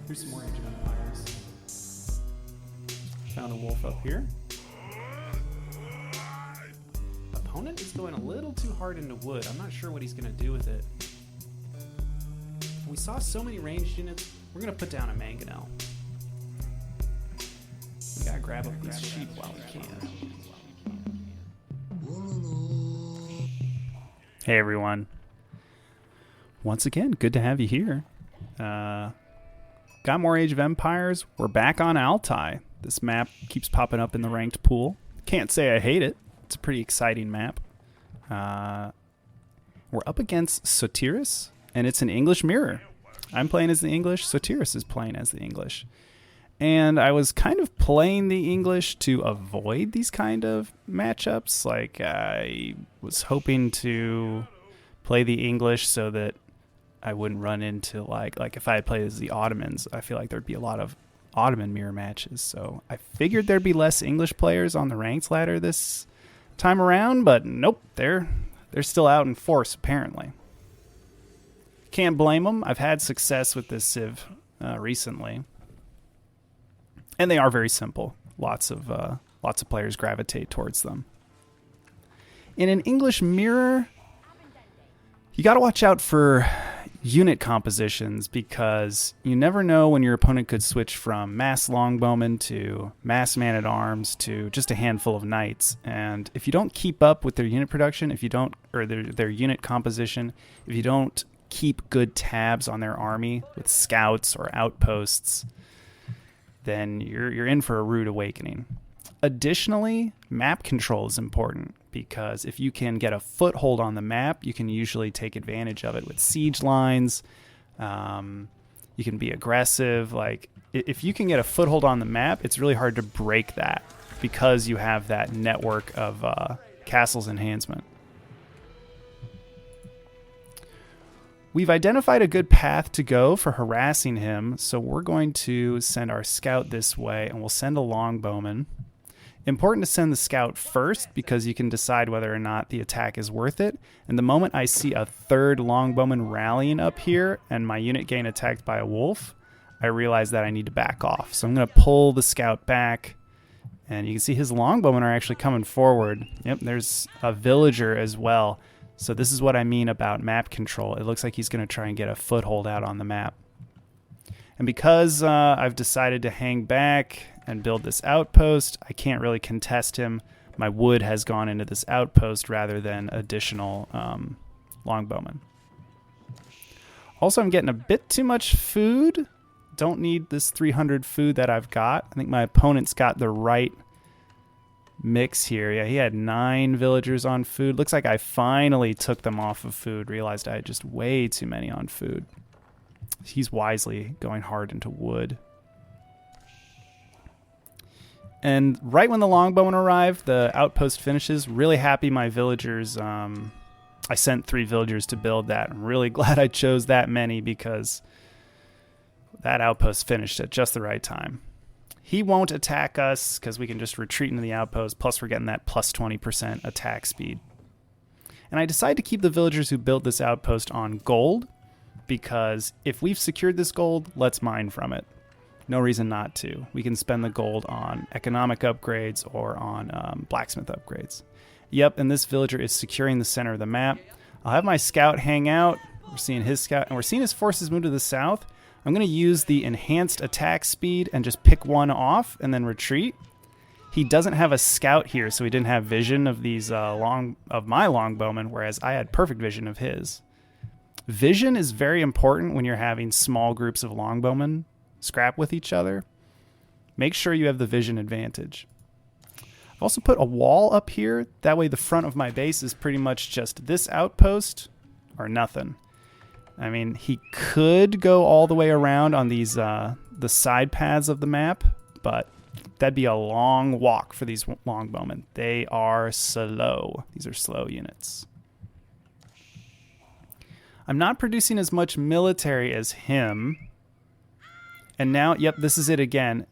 Here's some more Age of Empires. Found a wolf up here. Opponent is going a little too hard into wood. I'm not sure what he's going to do with it. We saw so many ranged units. We're going to put down a mangonel. We got to grab up these sheep while we can. Hey everyone. Once again, good to have you here. Got more Age of Empires. We're back on Altai. This map keeps popping up in the ranked pool. Can't say I hate it. It's a pretty exciting map. We're up against Sotiris, and it's an English mirror. I'm playing as the English. Sotiris is playing as the English. And I was kind of playing the English to avoid these kind of matchups. Like, I was hoping to play the English so that I wouldn't run into, like if I had played as the Ottomans, I feel like there'd be a lot of Ottoman mirror matches. So I figured there'd be less English players on the ranked ladder this time around, but nope, they're still out in force, apparently. Can't blame them. I've had success with this Civ recently. And they are very simple. Lots of players gravitate towards them. In an English mirror, you got to watch out for unit compositions because you never know when your opponent could switch from mass longbowmen to mass man-at-arms to just a handful of knights. And if you don't keep up with their unit production, their unit composition, if you don't keep good tabs on their army with scouts or outposts, then you're in for a rude awakening. Additionally, map control is important because if you can get a foothold on the map, you can usually take advantage of it with siege lines. You can be aggressive. Like, if you can get a foothold on the map, it's really hard to break that because you have that network of castles enhancement. We've identified a good path to go for harassing him, so we're going to send our scout this way, and we'll send a longbowman. Important to send the scout first because you can decide whether or not the attack is worth it. And the moment I see a third longbowman rallying up here and my unit getting attacked by a wolf, I realize that I need to back off. So I'm going to pull the scout back, and you can see his longbowmen are actually coming forward. Yep, there's a villager as well. So this is what I mean about map control. It looks like he's going to try and get a foothold out on the map. And because I've decided to hang back and build this outpost, I can't really contest him. My wood has gone into this outpost rather than additional longbowmen. Also, I'm getting a bit too much food. Don't need this 300 food that I've got. I think my opponent's got the right mix here. Yeah, he had 9 villagers on food. Looks like I finally took them off of food. Realized I had just way too many on food. He's wisely going hard into wood. And right when the longbowmen arrived, the outpost finishes. Really happy my villagers. I sent 3 villagers to build that. I'm really glad I chose that many because that outpost finished at just the right time. He won't attack us because we can just retreat into the outpost. Plus, we're getting that plus 20% attack speed. And I decided to keep the villagers who built this outpost on gold because if we've secured this gold, let's mine from it. No reason not to. We can spend the gold on economic upgrades or on blacksmith upgrades. Yep, and this villager is securing the center of the map. I'll have my scout hang out. We're seeing his scout, and we're seeing his forces move to the south. I'm going to use the enhanced attack speed and just pick one off and then retreat. He doesn't have a scout here, so he didn't have vision of these my longbowmen, whereas I had perfect vision of his. Vision is very important when you're having small groups of longbowmen scrap with each other. Make sure you have the vision advantage. I've also put a wall up here. That way the front of my base is pretty much just this outpost or nothing. I mean, he could go all the way around on these the side paths of the map, but that'd be a long walk for these longbowmen. They are slow. These are slow units. I'm not producing as much military as him. And now, yep, this is it again.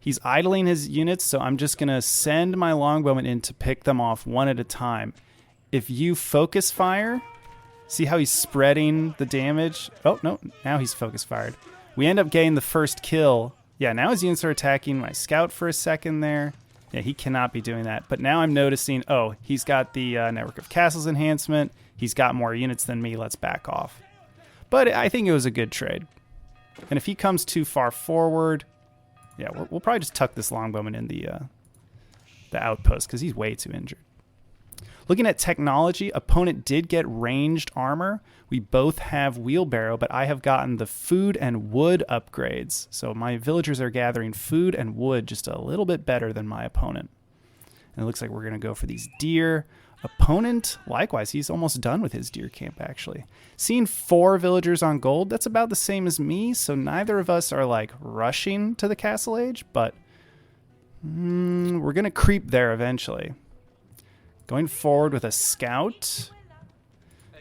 He's idling his units, so I'm just going to send my longbowmen in to pick them off one at a time. If you focus fire, see how he's spreading the damage? Oh, no, now he's focus fired. We end up getting the first kill. Yeah, now his units are attacking my scout for a second there. Yeah, he cannot be doing that. But now I'm noticing, oh, he's got the Network of Castles enhancement. He's got more units than me. Let's back off. But I think it was a good trade. And if he comes too far forward, yeah, we'll probably just tuck this longbowman in the outpost because he's way too injured. Looking at technology, opponent did get ranged armor. We both have wheelbarrow, but I have gotten the food and wood upgrades. So my villagers are gathering food and wood just a little bit better than my opponent. And it looks like we're going to go for these deer. Opponent, likewise, he's almost done with his deer camp, actually. Seeing 4 villagers on gold, that's about the same as me, so neither of us are, like, rushing to the castle age, but we're going to creep there eventually. Going forward with a scout.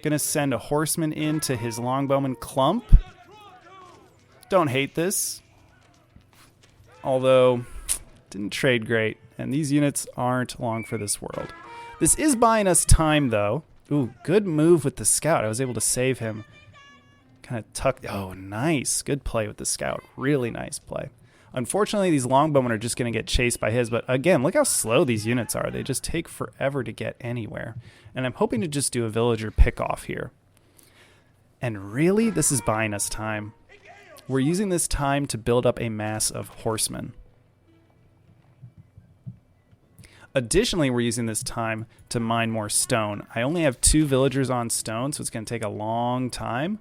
Gonna send a horseman into his longbowman clump. Don't hate this. Although, didn't trade great. And these units aren't long for this world. This is buying us time, though. Ooh, good move with the scout. I was able to save him. Kind of tuck. Oh, nice. Good play with the scout. Really nice play. Unfortunately, these longbowmen are just going to get chased by his, but again, look how slow these units are. They just take forever to get anywhere. And I'm hoping to just do a villager pick-off here. And really, this is buying us time. We're using this time to build up a mass of horsemen. Additionally, we're using this time to mine more stone. I only have 2 villagers on stone, so it's going to take a long time.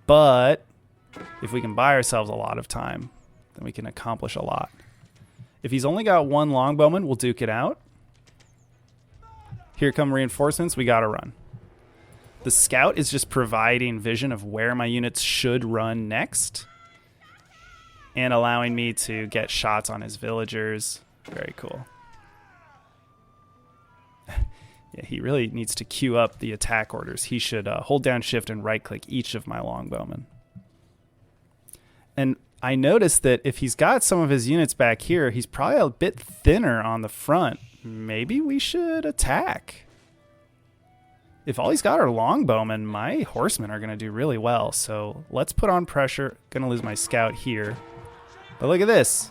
But if we can buy ourselves a lot of time, then we can accomplish a lot. If he's only got 1 longbowman, we'll duke it out. Here come reinforcements. We got to run. The scout is just providing vision of where my units should run next and allowing me to get shots on his villagers. Very cool. Yeah, he really needs to queue up the attack orders. He should hold down shift and right click each of my longbowmen. And I noticed that if he's got some of his units back here, he's probably a bit thinner on the front. Maybe we should attack. If all he's got are longbowmen, my horsemen are going to do really well. So let's put on pressure. Going to lose my scout here. But look at this.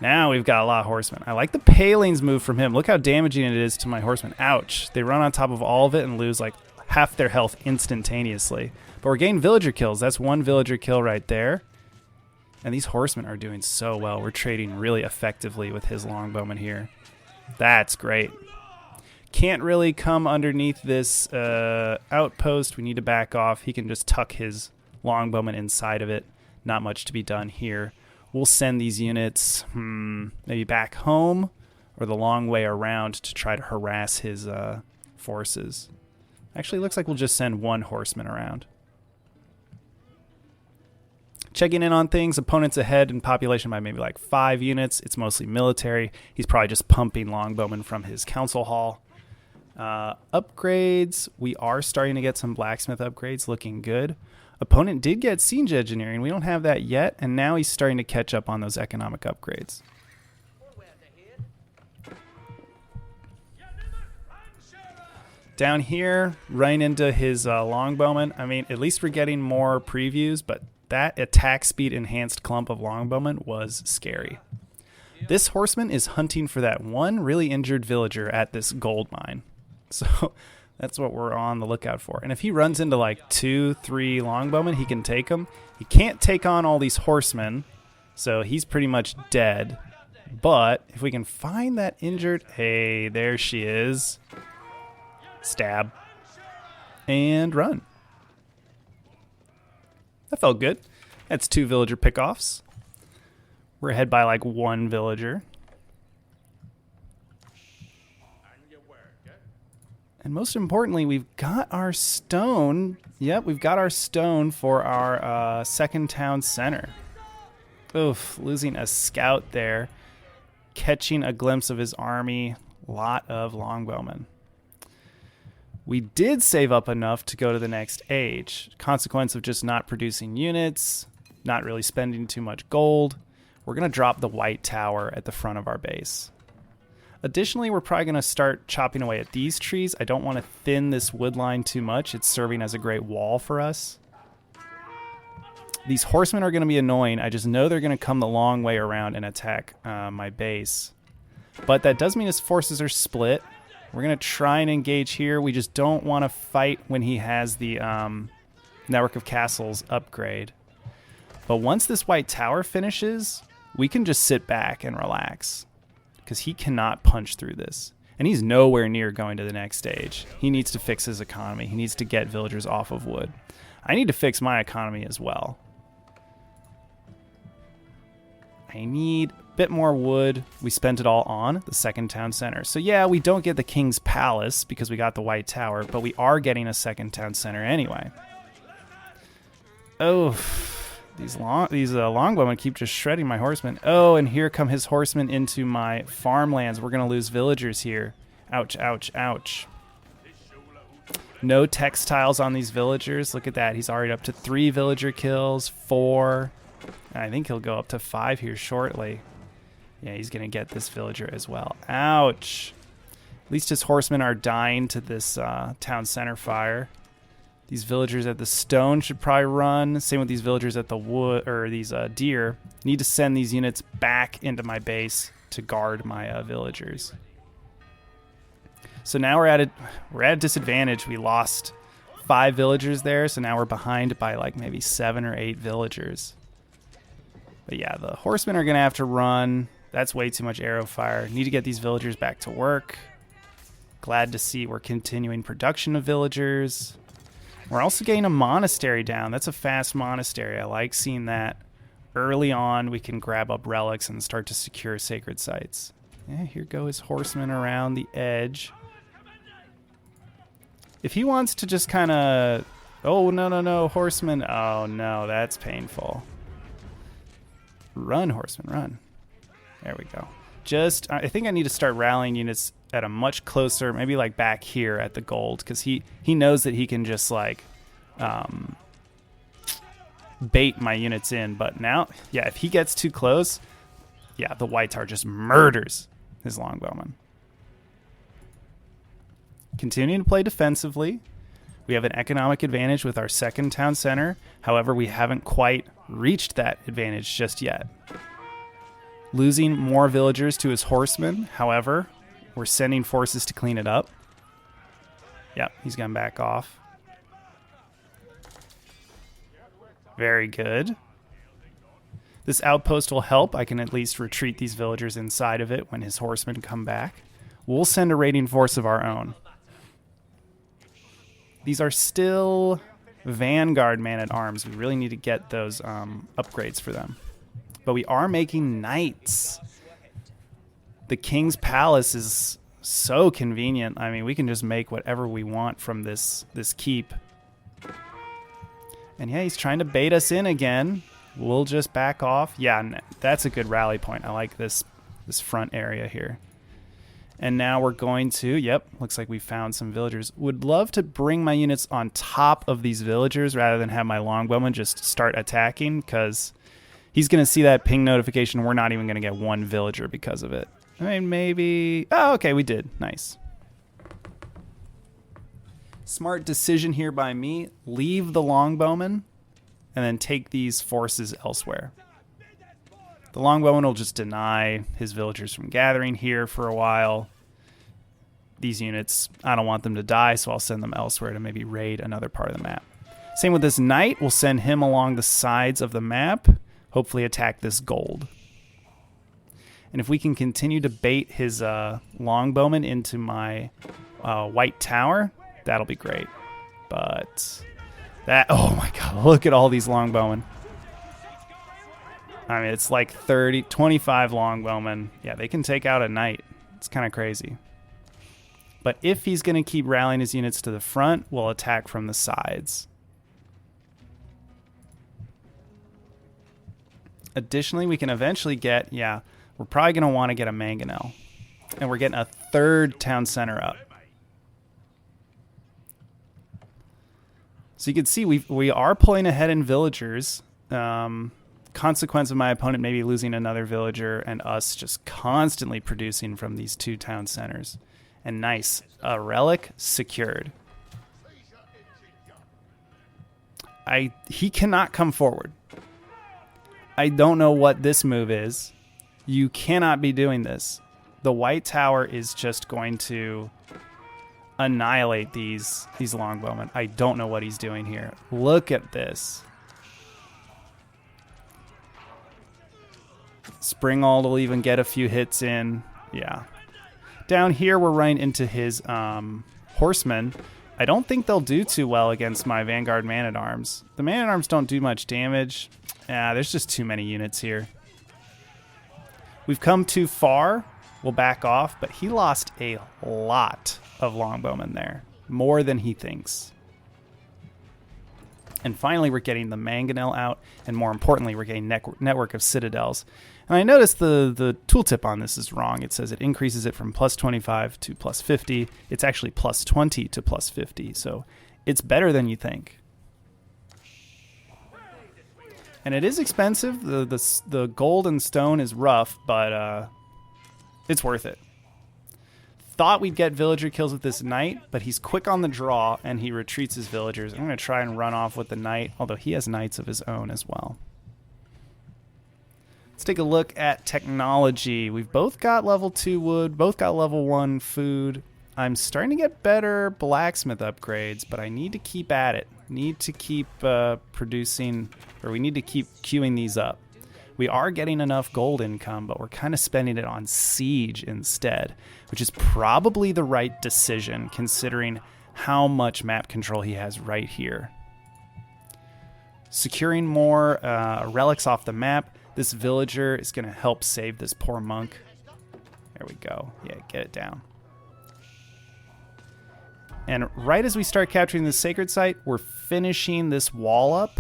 Now we've got a lot of horsemen. I like the Paling's move from him. Look how damaging it is to my horsemen. Ouch. They run on top of all of it and lose like half their health instantaneously. But we're getting villager kills. That's 1 villager kill right there. And these horsemen are doing so well. We're trading really effectively with his longbowman here. That's great. Can't really come underneath this outpost. We need to back off. He can just tuck his longbowman inside of it. Not much to be done here. We'll send these units maybe back home or the long way around to try to harass his forces. Actually, looks like we'll just send 1 horseman around. Checking in on things. Opponent's ahead in population by maybe like 5 units. It's mostly military. He's probably just pumping longbowmen from his council hall. Upgrades. We are starting to get some blacksmith upgrades. Looking good. Opponent did get siege engineering. We don't have that yet. And now he's starting to catch up on those economic upgrades. Down here, running into his longbowman. I mean, at least we're getting more previews, but that attack speed enhanced clump of longbowmen was scary. This horseman is hunting for that 1 really injured villager at this gold mine. So that's what we're on the lookout for. And if he runs into like 2, 3 longbowmen, he can take them. He can't take on all these horsemen, so he's pretty much dead. But if we can find that injured... Hey, there she is. Stab. And run. That felt good. That's 2 villager pickoffs. We're ahead by like 1 villager. And most importantly, we've got our stone. Yep, we've got our stone for our second town center. Oof, losing a scout there. Catching a glimpse of his army. Lot of longbowmen. We did save up enough to go to the next age. Consequence of just not producing units, not really spending too much gold. We're going to drop the white tower at the front of our base. Additionally, we're probably going to start chopping away at these trees. I don't want to thin this wood line too much. It's serving as a great wall for us. These horsemen are going to be annoying. I just know they're going to come the long way around and attack my base. But that does mean his forces are split. We're going to try and engage here. We just don't want to fight when he has the network of castles upgrade. But once this white tower finishes, we can just sit back and relax. Because he cannot punch through this. And he's nowhere near going to the next stage. He needs to fix his economy. He needs to get villagers off of wood. I need to fix my economy as well. I need a bit more wood. We spent it all on the second town center. So yeah, we don't get the King's Palace because we got the White Tower, but we are getting a second town center anyway. Oh, these longbowmen keep just shredding my horsemen. Oh, and here come his horsemen into my farmlands. We're going to lose villagers here. Ouch, ouch, ouch. No textiles on these villagers. Look at that. He's already up to 3 villager kills, 4. And I think he'll go up to 5 here shortly. Yeah, he's going to get this villager as well. Ouch. At least his horsemen are dying to this town center fire. These villagers at the stone should probably run. Same with these villagers at the wood, or these deer. Need to send these units back into my base to guard my villagers. So now we're at a disadvantage. We lost 5 villagers there, so now we're behind by like maybe 7 or 8 villagers. But yeah, the horsemen are gonna have to run. That's way too much arrow fire. Need to get these villagers back to work. Glad to see we're continuing production of villagers. We're also getting a monastery down. That's a fast monastery. I like seeing that. Early on, we can grab up relics and start to secure sacred sites. Yeah, here go his horsemen around the edge. If he wants to just kind of... Oh, no, no, no, horsemen. Oh, no, that's painful. Run, horsemen, run. There we go. I think I need to start rallying units at a much closer, maybe like back here at the gold, because he knows that he can just like bait my units in. But now, yeah, if he gets too close, yeah, the white tower just murders his longbowman. Continuing to play defensively. We have an economic advantage with our second town center. However, we haven't quite reached that advantage just yet. Losing more villagers to his horsemen. However, we're sending forces to clean it up. Yep, he's going to back off. Very good. This outpost will help. I can at least retreat these villagers inside of it when his horsemen come back. We'll send a raiding force of our own. These are still Vanguard man-at-arms. We really need to get those upgrades for them. But we are making knights. The King's Palace is so convenient. I mean, we can just make whatever we want from this keep. And yeah, he's trying to bait us in again. We'll just back off. Yeah, that's a good rally point. I like this front area here. And now we're going to, yep, looks like we found some villagers. Would love to bring my units on top of these villagers rather than have my longbowmen just start attacking, because he's going to see that ping notification. We're not even going to get 1 villager because of it. I mean, maybe... Oh, okay, we did. Nice. Smart decision here by me. Leave the longbowmen and then take these forces elsewhere. The longbowman will just deny his villagers from gathering here for a while. These units, I don't want them to die, so I'll send them elsewhere to maybe raid another part of the map. Same with this knight. We'll send him along the sides of the map. Hopefully attack this gold. And if we can continue to bait his longbowman into my white tower, that'll be great. But that... Oh my god, look at all these longbowmen. I mean, it's like 25 longbowmen. Yeah, they can take out a knight. It's kind of crazy. But if he's going to keep rallying his units to the front, we'll attack from the sides. Additionally, we can eventually get, yeah, we're probably going to want to get a mangonel. And we're getting a 3rd town center up. So you can see we are pulling ahead in villagers. Consequence of my opponent maybe losing another villager and us just constantly producing from these 2 town centers. And nice, a relic secured. He cannot come forward. I don't know what this move is. You cannot be doing this. The white tower is just going to annihilate these longbowmen. I don't know what he's doing here. Look at this. Springald will even get a few hits in. Yeah. Down here, we're running into his horsemen. I don't think they'll do too well against my Vanguard Man-at-Arms. The Man-at-Arms don't do much damage. There's just too many units here. We've come too far. We'll back off, but he lost a lot of longbowmen there. More than he thinks. And finally, we're getting the mangonel out, and more importantly, we're getting network of citadels. And I noticed the tooltip on this is wrong. It says it increases it from plus 25 to plus 50. It's actually plus 20 to plus 50, so it's better than you think. And it is expensive. The gold and stone is rough, but it's worth it. Thought we'd get villager kills with this knight, but he's quick on the draw, and he retreats his villagers. I'm going to try and run off with the knight, although he has knights of his own as well. Let's take a look at technology. We've both got level 2 wood, both got level 1 food. I'm starting to get better blacksmith upgrades, but I need to keep at it. Need to keep producing, or we need to keep queuing these up. We are getting enough gold income, but we're kind of spending it on siege instead, which is probably the right decision considering how much map control he has right here. Securing more relics off the map. This villager is going to help save this poor monk. There we go. Yeah, get it down. And right as we start capturing this sacred site, we're finishing this wall up.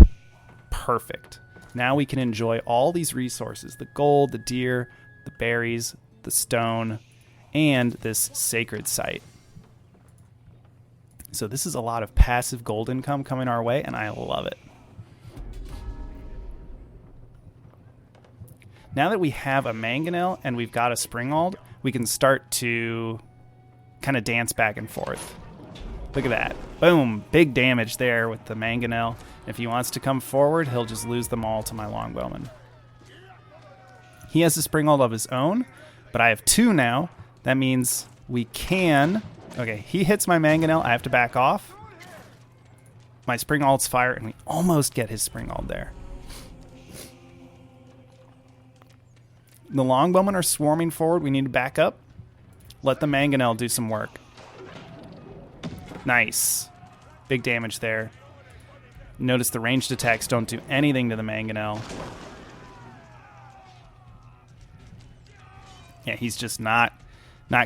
Perfect. Now we can enjoy all these resources, the gold, the deer, the berries, the stone, and this sacred site. So this is a lot of passive gold income coming our way, and I love it. Now that we have a mangonel and we've got a springald, we can start to kind of dance back and forth. Look at that. Boom. Big damage there with the mangonel. If he wants to come forward, he'll just lose them all to my longbowman. He has a springald of his own, but I have 2 now. That means we can... Okay, he hits my mangonel. I have to back off. My springald's fire, and we almost get his springald there. The longbowmen are swarming forward. We need to back up. Let the mangonel do some work. Nice. Big damage there. Notice the ranged attacks don't do anything to the mangonel. Yeah, he's just not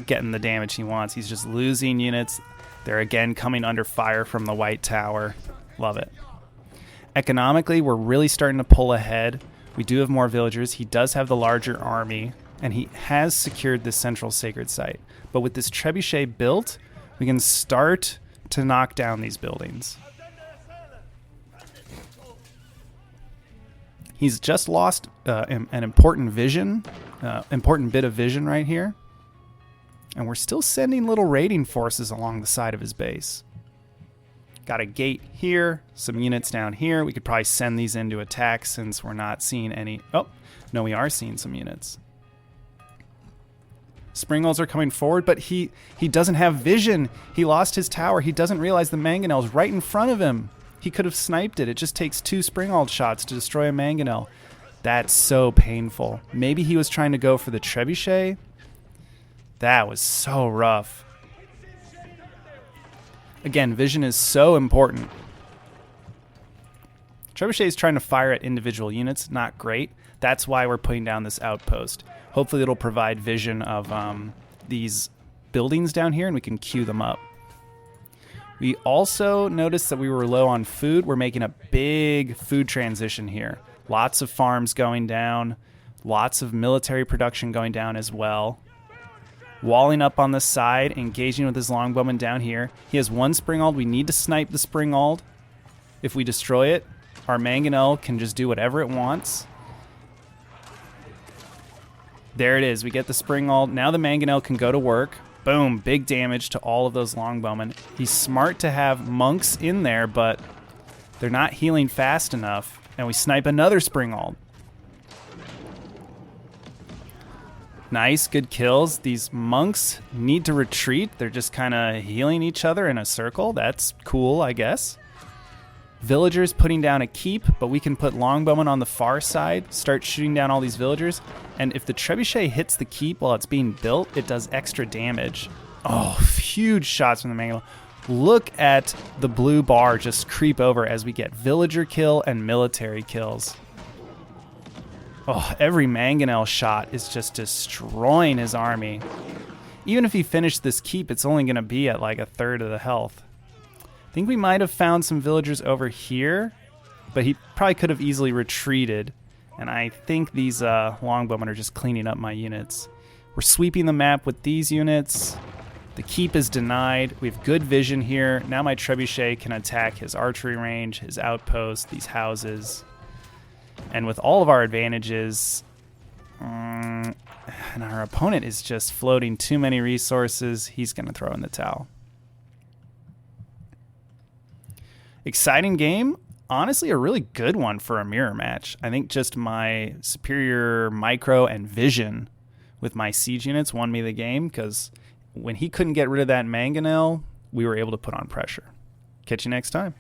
getting the damage he wants. He's just losing units. They're again coming under fire from the white tower. Love it. Economically, we're really starting to pull ahead. We do have more villagers. He does have the larger army, and he has secured this central sacred site. But with this trebuchet built, we can start to knock down these buildings. He's just lost an important important bit of vision right here. And we're still sending little raiding forces along the side of his base. Got a gate here, some units down here. We could probably send these in to attack since we're not seeing any... Oh, no, we are seeing some units. Springalds are coming forward, but he doesn't have vision. He lost his tower. He doesn't realize the mangonel's right in front of him. He could have sniped it. It just takes 2 Springald shots to destroy a mangonel. That's so painful. Maybe he was trying to go for the trebuchet. That was so rough. Again, vision is so important. Trebuchet is trying to fire at individual units. Not great. That's why we're putting down this outpost. Hopefully it'll provide vision of these buildings down here and we can queue them up. We also noticed that we were low on food. We're making a big food transition here. Lots of farms going down. Lots of military production going down as well. Walling up on the side, engaging with his longbowman down here. He has 1 springald. We need to snipe the springald. If we destroy it, our mangonel can just do whatever it wants. There it is. We get the springald. Now the mangonel can go to work. Boom. Big damage to all of those longbowmen. He's smart to have monks in there, but they're not healing fast enough. And we snipe another springald. Nice, good kills. These monks need to retreat. They're just kind of healing each other in a circle. That's cool, I guess. Villagers putting down a keep, but we can put longbowmen on the far side, start shooting down all these villagers. And if the trebuchet hits the keep while it's being built, it does extra damage. Oh, huge shots from the mangonel. Look at the blue bar just creep over as we get villager kill and military kills. Oh, every mangonel shot is just destroying his army. Even if he finished this keep, it's only going to be at like a third of the health. I think we might have found some villagers over here, but he probably could have easily retreated. And I think these longbowmen are just cleaning up my units. We're sweeping the map with these units. The keep is denied. We have good vision here. Now my trebuchet can attack his archery range, his outpost, these houses. And with all of our advantages, and our opponent is just floating too many resources, he's going to throw in the towel. Exciting game. Honestly, a really good one for a mirror match. I think just my superior micro and vision with my siege units won me the game, because when he couldn't get rid of that mangonel, we were able to put on pressure. Catch you next time.